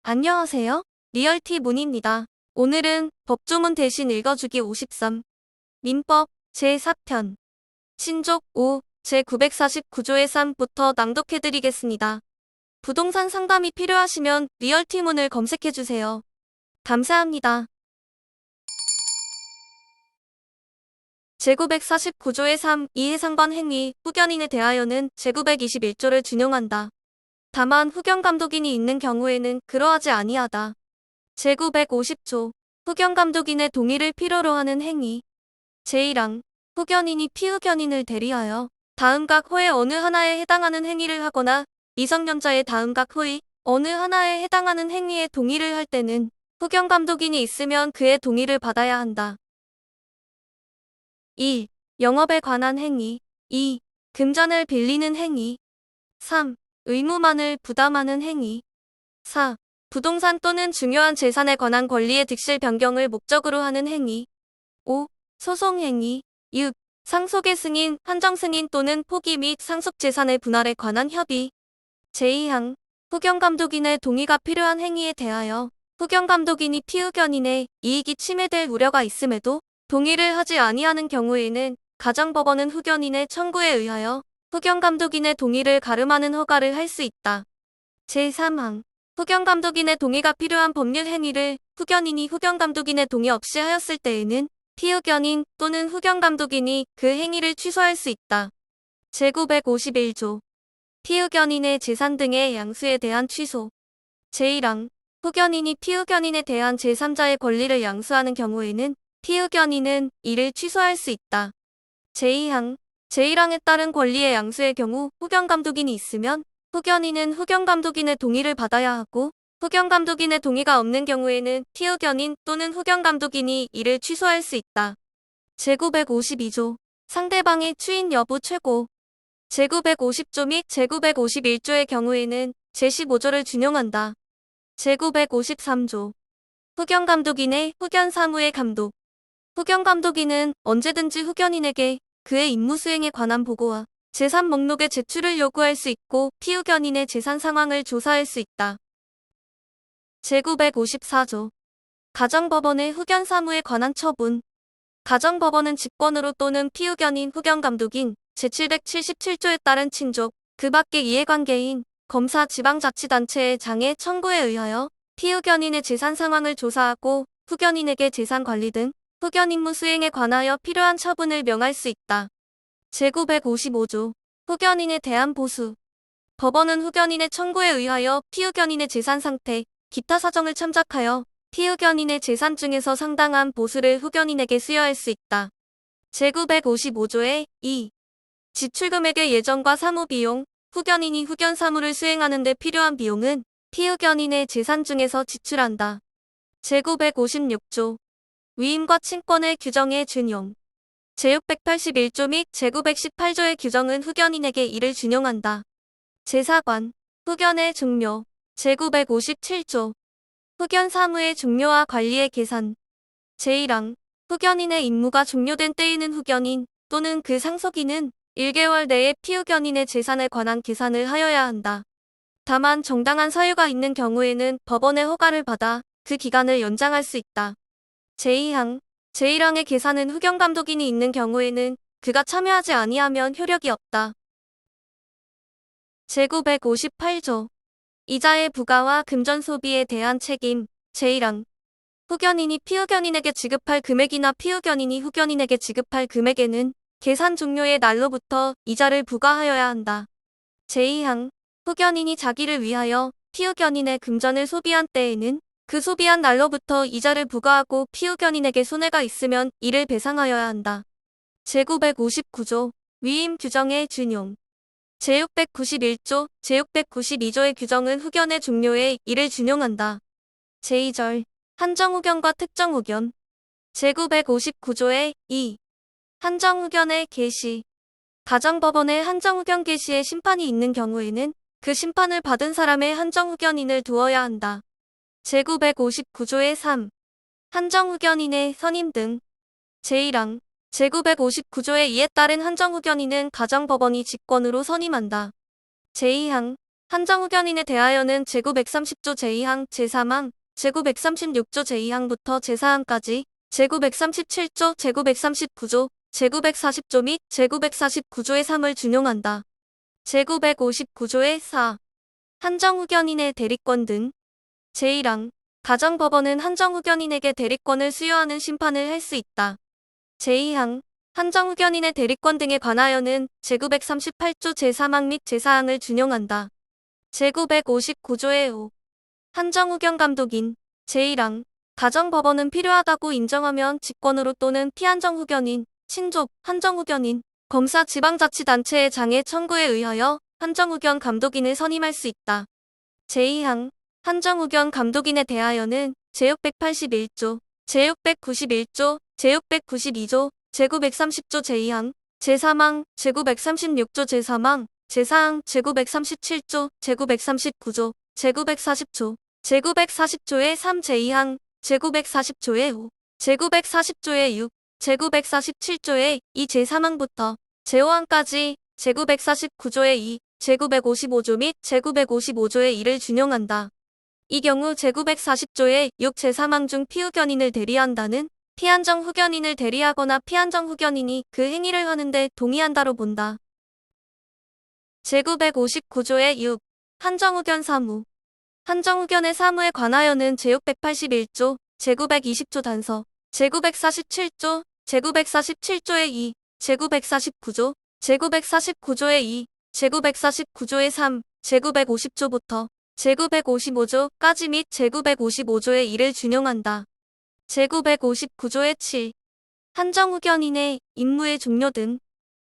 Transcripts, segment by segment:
안녕하세요. 리얼티 문입니다. 오늘은 법조문 대신 읽어주기 53. 민법 제4편 신족 5 제949조의 3부터 낭독해드리겠습니다. 부동산 상담이 필요하시면 리얼티 문을 검색해주세요. 감사합니다. 제949조의 3 이해상관 행위 후견인에 대하여는 제921조를 준용한다. 다만 후견감독인이 있는 경우에는 그러하지 아니하다. 제950조 후견감독인의 동의를 필요로 하는 행위 제1항 후견인이 피후견인을 대리하여 다음각 호의 어느 하나에 해당하는 행위를 하거나 미성년자의 다음각 호의 어느 하나에 해당하는 행위에 동의를 할 때는 후견감독인이 있으면 그의 동의를 받아야 한다. 1. 영업에 관한 행위 2. 금전을 빌리는 행위 3. 의무만을 부담하는 행위 4. 부동산 또는 중요한 재산에 관한 권리의 득실 변경을 목적으로 하는 행위 5. 소송행위 6. 상속의 승인, 한정승인 또는 포기 및 상속재산의 분할에 관한 협의 제2항 후견감독인의 동의가 필요한 행위에 대하여 후견감독인이 피후견인의 이익이 침해될 우려가 있음에도 동의를 하지 아니하는 경우에는 가정법원은 후견인의 청구에 의하여 후견감독인의 동의를 가름하는 허가를 할 수 있다. 제3항 후견감독인의 동의가 필요한 법률 행위를 후견인이 후견감독인의 동의 없이 하였을 때에는 피후견인 또는 후견감독인이 그 행위를 취소할 수 있다. 제951조 피후견인의 재산 등의 양수에 대한 취소 제1항 후견인이 피후견인에 대한 제3자의 권리를 양수하는 경우에는 피후견인은 이를 취소할 수 있다. 제2항 제1항에 따른 권리의 양수의 경우 후견감독인이 있으면 후견인은 후견감독인의 동의를 받아야 하고 후견감독인의 동의가 없는 경우에는 피후견인 또는 후견감독인이 이를 취소할 수 있다. 제952조 상대방의 추인 여부 최고 제950조 및 제951조의 경우에는 제15조를 준용한다. 제953조 후견감독인의 후견사무의 감독 후견감독인은 언제든지 후견인에게 그의 임무수행에 관한 보고와 재산 목록의 제출을 요구할 수 있고 피후견인의 재산 상황을 조사할 수 있다. 제954조 가정법원의 후견사무에 관한 처분 가정법원은 직권으로 또는 피후견인 후견감독인 제777조에 따른 친족, 그 밖의 이해관계인 검사 지방자치단체의 장애 청구에 의하여 피후견인의 재산 상황을 조사하고 후견인에게 재산 관리 등 후견 임무 수행에 관하여 필요한 처분을 명할 수 있다. 제955조 후견인에 대한 보수 법원은 후견인의 청구에 의하여 피후견인의 재산 상태, 기타 사정을 참작하여 피후견인의 재산 중에서 상당한 보수를 후견인에게 수여할 수 있다. 제955조의 2. 지출금액의 예정과 사무비용 후견인이 후견 사무를 수행하는 데 필요한 비용은 피후견인의 재산 중에서 지출한다. 제956조 위임과 친권의 규정의 준용 제681조 및 제918조의 규정은 후견인에게 이를 준용한다. 제4관 후견의 종료 제957조 후견 사무의 종료와 관리의 계산 제1항 후견인의 임무가 종료된 때에는 후견인 또는 그 상속인은 1개월 내에 피후견인의 재산에 관한 계산을 하여야 한다. 다만 정당한 사유가 있는 경우에는 법원의 허가를 받아 그 기간을 연장할 수 있다. 제2항 제1항의 계산은 후견감독인이 있는 경우에는 그가 참여하지 아니하면 효력이 없다. 제958조 이자의 부과와 금전 소비에 대한 책임 제1항 후견인이 피후견인에게 지급할 금액이나 피후견인이 후견인에게 지급할 금액에는 계산 종료의 날로부터 이자를 부과하여야 한다. 제2항 후견인이 자기를 위하여 피후견인의 금전을 소비한 때에는 그 소비한 날로부터 이자를 부과하고 피후견인에게 손해가 있으면 이를 배상하여야 한다. 제959조 위임 규정의 준용 제691조, 제692조의 규정은 후견의 종료에 이를 준용한다. 제2절 한정후견과 특정후견 제959조의 2. 한정후견의 개시 가정법원의 한정후견 개시에 심판이 있는 경우에는 그 심판을 받은 사람의 한정후견인을 두어야 한다. 제959조의 3. 한정후견인의 선임 등 제1항 제959조의 2에 따른 한정후견인은 가정법원이 직권으로 선임한다. 제2항 한정후견인에 대하여는 제930조 제2항, 제3항, 제936조 제2항부터 제4항까지, 제937조, 제939조, 제940조 및 제949조의 3을 준용한다. 제959조의 4. 한정후견인의 대리권 등. 제1항. 가정법원은 한정후견인에게 대리권을 수여하는 심판을 할 수 있다. 제2항. 한정후견인의 대리권 등에 관하여는 제938조 제3항 및 제4항을 준용한다. 제959조의 5. 한정후견 감독인. 제1항. 가정법원은 필요하다고 인정하면 직권으로 또는 피한정후견인, 친족, 한정후견인, 검사 지방자치단체의 장애 청구에 의하여 한정후견 감독인을 선임할 수 있다. 제2항. 한정후견 감독인에 대하여는 제681조, 제691조, 제692조, 제930조 제2항, 제3항, 제936조 제3항, 제4항, 제937조, 제939조, 제940조, 제940조의 3 제2항, 제940조의 5, 제940조의 6, 제947조의 2 제3항부터 제5항까지 제949조의 2, 제955조 및 제955조의 1을 준용한다. 이 경우 제940조의 6 제3항 중 피후견인을 대리한다는 피한정 후견인을 대리하거나 피한정 후견인이 그 행위를 하는데 동의한다로 본다. 제959조의 6. 한정후견 사무. 한정후견의 사무에 관하여는 제681조, 제920조 단서, 제947조, 제947조의 2, 제949조, 제949조의 2, 제949조의 3, 제950조부터 제955조까지 및 제955조의 1을 준용한다. 제959조의 7. 한정후견인의 임무의 종료 등.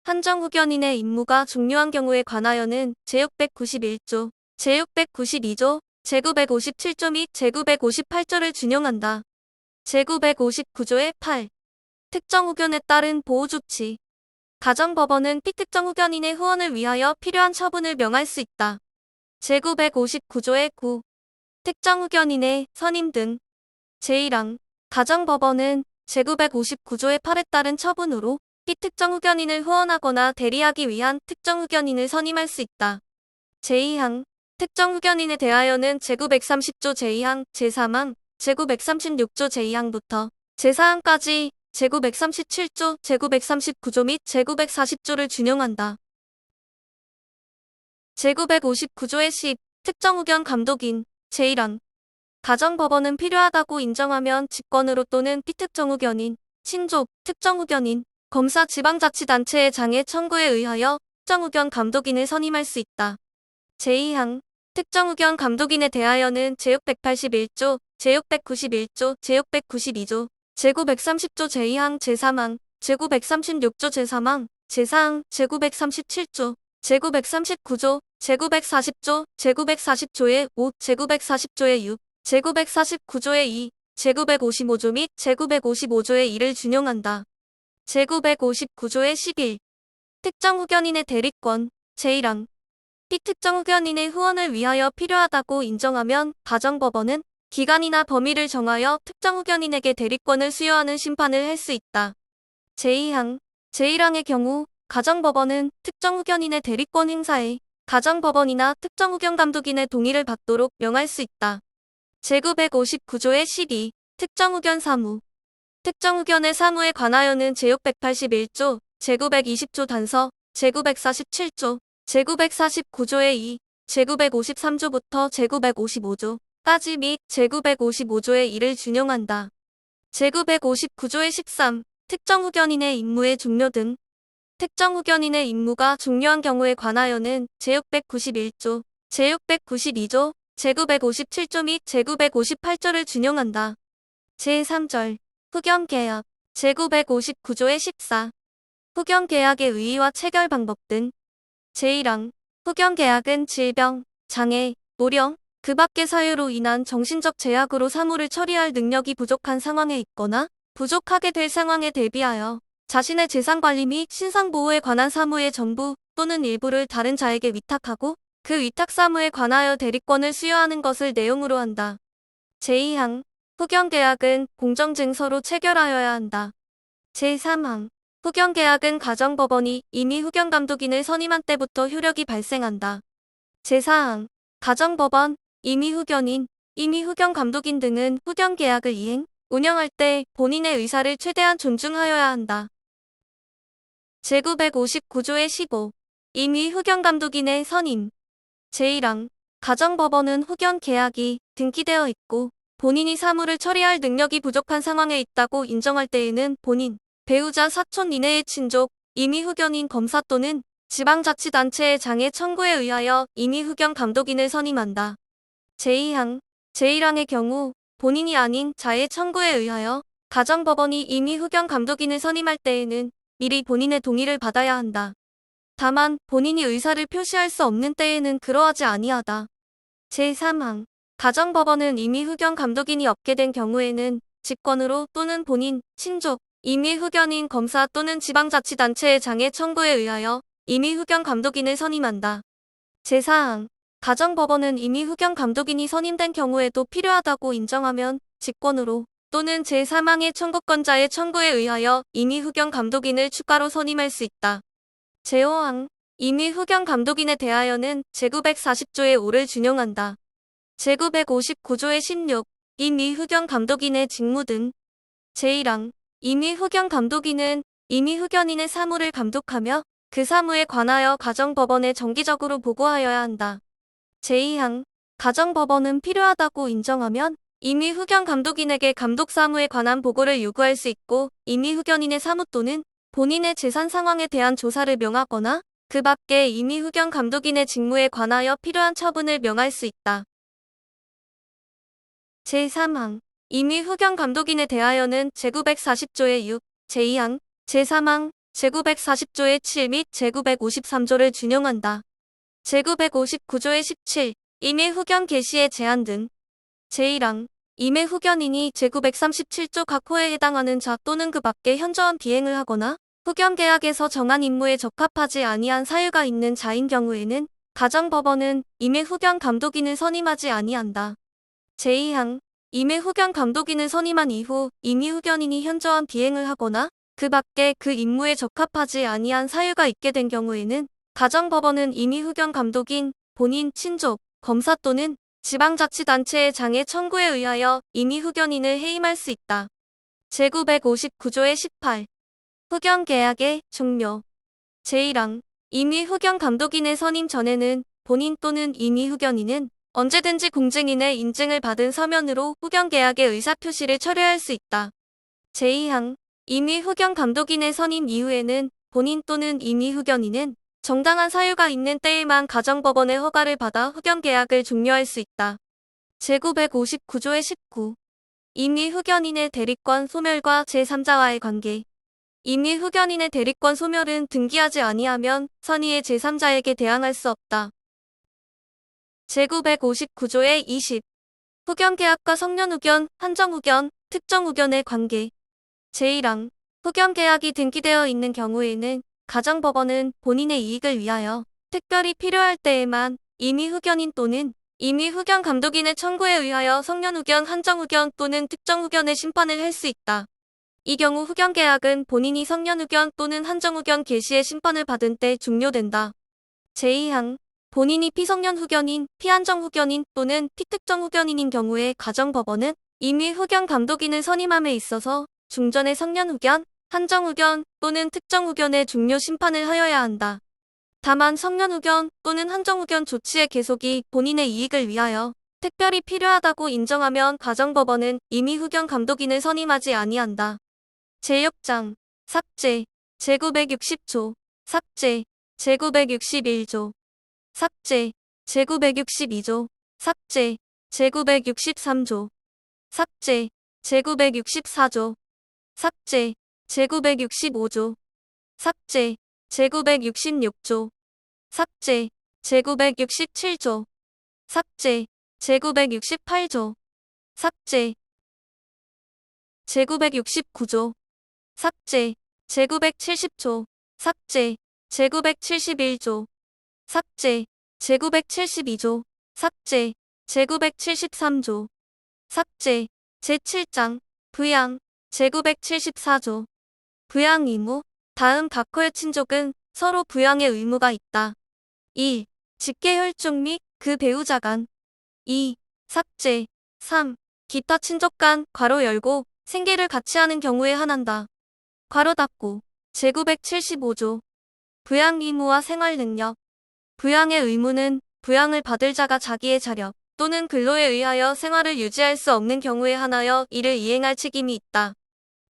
한정후견인의 임무가 종료한 경우에 관하여는 제691조, 제692조, 제957조 및 제958조를 준용한다. 제959조의 8. 특정후견에 따른 보호조치. 가정법원은 피특정 후견인의 후원을 위하여 필요한 처분을 명할 수 있다. 제959조의 9. 특정 후견인의 선임 등. 제1항. 가정법원은 제959조의 8에 따른 처분으로 피특정 후견인을 후원하거나 대리하기 위한 특정 후견인을 선임할 수 있다. 제2항. 특정 후견인에 대하여는 제930조 제2항, 제3항, 제936조 제2항부터 제4항까지 제937조, 제939조 및 제940조를 준용한다. 제959조의 10. 특정후견 감독인. 제1항. 가정법원은 필요하다고 인정하면 직권으로 또는 피특정후견인, 친족, 특정후견인, 검사 지방자치단체의 장애 청구에 의하여 특정후견 감독인을 선임할 수 있다. 제2항. 특정후견 감독인에 대하여는 제681조, 제691조, 제692조, 제930조 제2항, 제3항, 제936조 제3항, 제4항, 제937조, 제939조, 제940조, 제940조의 5, 제940조의 6, 제949조의 2, 제955조 및 제955조의 1을 준용한다. 제959조의 11. 특정 후견인의 대리권. 제1항. 피특정 후견인의 후원을 위하여 필요하다고 인정하면 가정법원은 기간이나 범위를 정하여 특정 후견인에게 대리권을 수여하는 심판을 할 수 있다. 제2항. 제1항의 경우 가정법원은 특정 후견인의 대리권 행사에 가정법원이나 특정 후견 감독인의 동의를 받도록 명할 수 있다. 제959조의 12. 특정 후견 사무. 특정 후견의 사무에 관하여는 제681조, 제920조 단서, 제947조, 제949조의 2, 제953조부터 제955조까지 및 제955조의 1을 준용한다. 제959조의 13. 특정 후견인의 임무의 종료 등. 특정 후견인의 임무가 종료한 경우에 관하여는 제691조, 제692조, 제957조 및 제958조를 준용한다. 제3절. 후견계약. 제959조의 14. 후견계약의 의의와 체결 방법 등. 제1항. 후견계약은 질병, 장애, 노령, 그 밖의 사유로 인한 정신적 제약으로 사무를 처리할 능력이 부족한 상황에 있거나 부족하게 될 상황에 대비하여 자신의 재산관리 및 신상보호에 관한 사무의 전부 또는 일부를 다른 자에게 위탁하고 그 위탁 사무에 관하여 대리권을 수여하는 것을 내용으로 한다. 제2항. 후견계약은 공정증서로 체결하여야 한다. 제3항. 후견계약은 가정법원이 이미 후견감독인을 선임한 때부터 효력이 발생한다. 제4항 가정법원 임의후견인, 임의후견감독인 등은 후견계약을 이행, 운영할 때 본인의 의사를 최대한 존중하여야 한다. 제959조의 15 임의후견감독인의 선임 제1항 가정법원은 후견계약이 등기되어 있고 본인이 사무를 처리할 능력이 부족한 상황에 있다고 인정할 때에는 본인, 배우자, 사촌 이내의 친족, 임의후견인 검사 또는 지방자치단체의 장애 청구에 의하여 임의후견감독인을 선임한다. 제2항 제1항의 경우 본인이 아닌 자의 청구에 의하여 가정법원이 임의후견감독인을 선임할 때에는 미리 본인의 동의를 받아야 한다. 다만 본인이 의사를 표시할 수 없는 때에는 그러하지 아니하다. 제3항 가정법원은 임의후견감독인이 없게 된 경우에는 직권으로 또는 본인, 친족, 임의후견인 검사 또는 지방자치단체의 장애 청구에 의하여 임의후견감독인을 선임한다. 제4항 가정법원은 임의후견감독인이 선임된 경우에도 필요하다고 인정하면 직권으로 또는 제3항의 청구권자의 청구에 의하여 임의후견감독인을 추가로 선임할 수 있다. 제5항 임의후견감독인에 대하여는 제940조의 5를 준용한다. 제959조의 16 임의후견감독인의 직무 등 제1항 임의후견감독인은 임의후견인의 사무를 감독하며 그 사무에 관하여 가정법원에 정기적으로 보고하여야 한다. 제2항 가정법원은 필요하다고 인정하면 임의후견감독인에게 감독사무에 관한 보고를 요구할 수 있고 임의후견인의 사무 또는 본인의 재산 상황에 대한 조사를 명하거나 그 밖에 임의후견감독인의 직무에 관하여 필요한 처분을 명할 수 있다. 제3항 임의후견감독인에 대하여는 제940조의 6, 제2항, 제3항, 제940조의 7 및 제953조를 준용한다. 제959조의 17 임의후견 개시의 제한 등 제1항 임의후견인이 제937조 각 호에 해당하는 자 또는 그 밖에 현저한 비행을 하거나 후견계약에서 정한 임무에 적합하지 아니한 사유가 있는 자인 경우에는 가정법원은 임의후견감독인을 선임하지 아니한다. 제2항 임의후견감독인을 선임한 이후 임의후견인이 현저한 비행을 하거나 그 밖에 그 임무에 적합하지 아니한 사유가 있게 된 경우에는 가정법원은 임의후견감독인, 본인, 친족, 검사 또는 지방자치단체의 장애 청구에 의하여 임의후견인을 해임할 수 있다. 제959조의 18 후견계약의 종료 제1항 임의후견감독인의 선임 전에는 본인 또는 임의후견인은 언제든지 공증인의 인증을 받은 서면으로 후견계약의 의사표시를 철회할 수 있다. 제2항 임의후견감독인의 선임 이후에는 본인 또는 임의후견인은 정당한 사유가 있는 때에만 가정법원의 허가를 받아 후견계약을 종료할 수 있다. 제959조의 19 임의후견인의 대리권 소멸과 제3자와의 관계 임의후견인의 대리권 소멸은 등기하지 아니하면 선의의 제3자에게 대항할 수 없다. 제959조의 20 후견계약과 성년후견, 한정후견, 특정후견의 관계 제1항 후견계약이 등기되어 있는 경우에는 가정법원은 본인의 이익을 위하여 특별히 필요할 때에만 임의후견인 또는 임의후견감독인의 청구에 의하여 성년후견, 한정후견 또는 특정후견의 심판을 할 수 있다. 이 경우 후견계약은 본인이 성년후견 또는 한정후견 개시의 심판을 받은 때 종료된다. 제2항 본인이 피성년후견인, 피한정후견인 또는 피특정후견인인 경우에 가정법원은 임의후견감독인을 선임함에 있어서 중전의 성년후견, 한정후견 또는 특정후견의 종료 심판을 하여야 한다. 다만 성년후견 또는 한정후견 조치의 계속이 본인의 이익을 위하여 특별히 필요하다고 인정하면 가정법원은 임의후견감독인을 선임하지 아니한다. 제6장 삭제 제960조 삭제 제961조 삭제 제962조 삭제 제963조 삭제 제964조 삭제 제965조 삭제 제966조 삭제 제967조 삭제 제968조 삭제 제969조 삭제 제970조 삭제 제971조 삭제 제972조 삭제 제973조 삭제 제7장 부양 제974조 부양 의무 다음 각 호의 친족은 서로 부양의 의무가 있다. 1. 직계혈족 및 그 배우자 간. 2. 삭제. 3. 기타 친족 간 괄호 열고 생계를 같이 하는 경우에 한한다. 괄호 닫고. 제975조. 부양 의무와 생활 능력. 부양의 의무는 부양을 받을 자가 자기의 자력 또는 근로에 의하여 생활을 유지할 수 없는 경우에 한하여 이를 이행할 책임이 있다.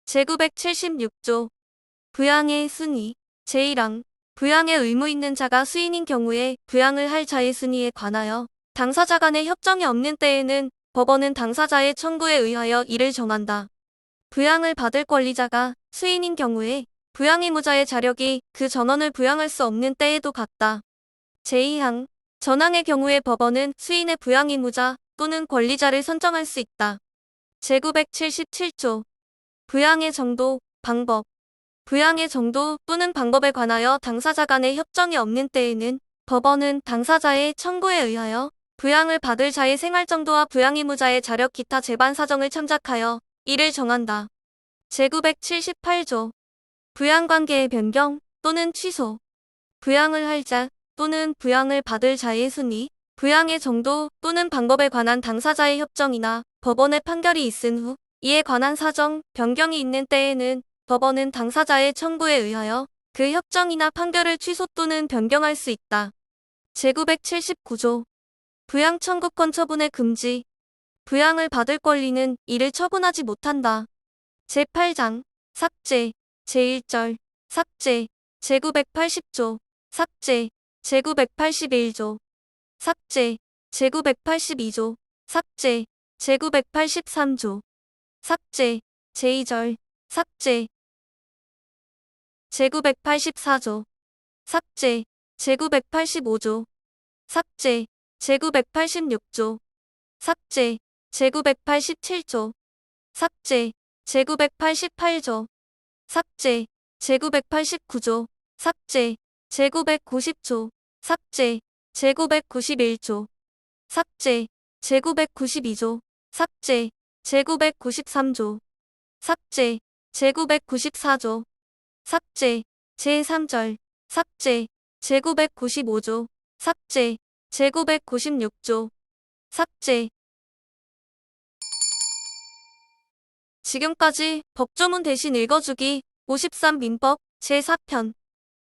제976조. 부양의 순위. 제1항. 부양의 의무 있는 자가 수인인 경우에 부양을 할 자의 순위에 관하여 당사자 간의 협정이 없는 때에는 법원은 당사자의 청구에 의하여 이를 정한다. 부양을 받을 권리자가 수인인 경우에 부양 의무자의 자력이 그 전원을 부양할 수 없는 때에도 같다. 제2항. 전항의 경우에 법원은 수인의 부양 의무자 또는 권리자를 선정할 수 있다. 제977조. 부양의 정도, 방법. 부양의 정도 또는 방법에 관하여 당사자 간의 협정이 없는 때에는 법원은 당사자의 청구에 의하여 부양을 받을 자의 생활 정도와 부양 의무자의 자력 기타 재반 사정을 참작하여 이를 정한다. 제978조. 부양관계의 변경 또는 취소. 부양을 할 자 또는 부양을 받을 자의 순위, 부양의 정도 또는 방법에 관한 당사자의 협정이나 법원의 판결이 있은 후 이에 관한 사정, 변경이 있는 때에는 법원은 당사자의 청구에 의하여 그 협정이나 판결을 취소 또는 변경할 수 있다. 제979조. 부양 청구권 처분의 금지. 부양을 받을 권리는 이를 처분하지 못한다. 제8장. 삭제. 제1절. 삭제. 제980조. 삭제. 제981조. 삭제. 제982조. 삭제. 제983조. 삭제. 제2절. 삭제. 제984조. 삭제. 제985조. 삭제. 제986조. 삭제. 제987조. 삭제. 제988조. 삭제. 제989조. 삭제. 제990조. 삭제. 제991조. 삭제. 제992조. 삭제. 제993조. 삭제. 제994조. 삭제. 제3절. 삭제. 제995조. 삭제. 제996조. 삭제. 지금까지 법조문 대신 읽어주기 53민법 제4편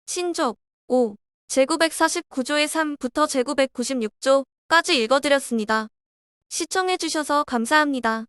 신족 5 제949조의 3부터 제996조까지 읽어드렸습니다. 시청해주셔서 감사합니다.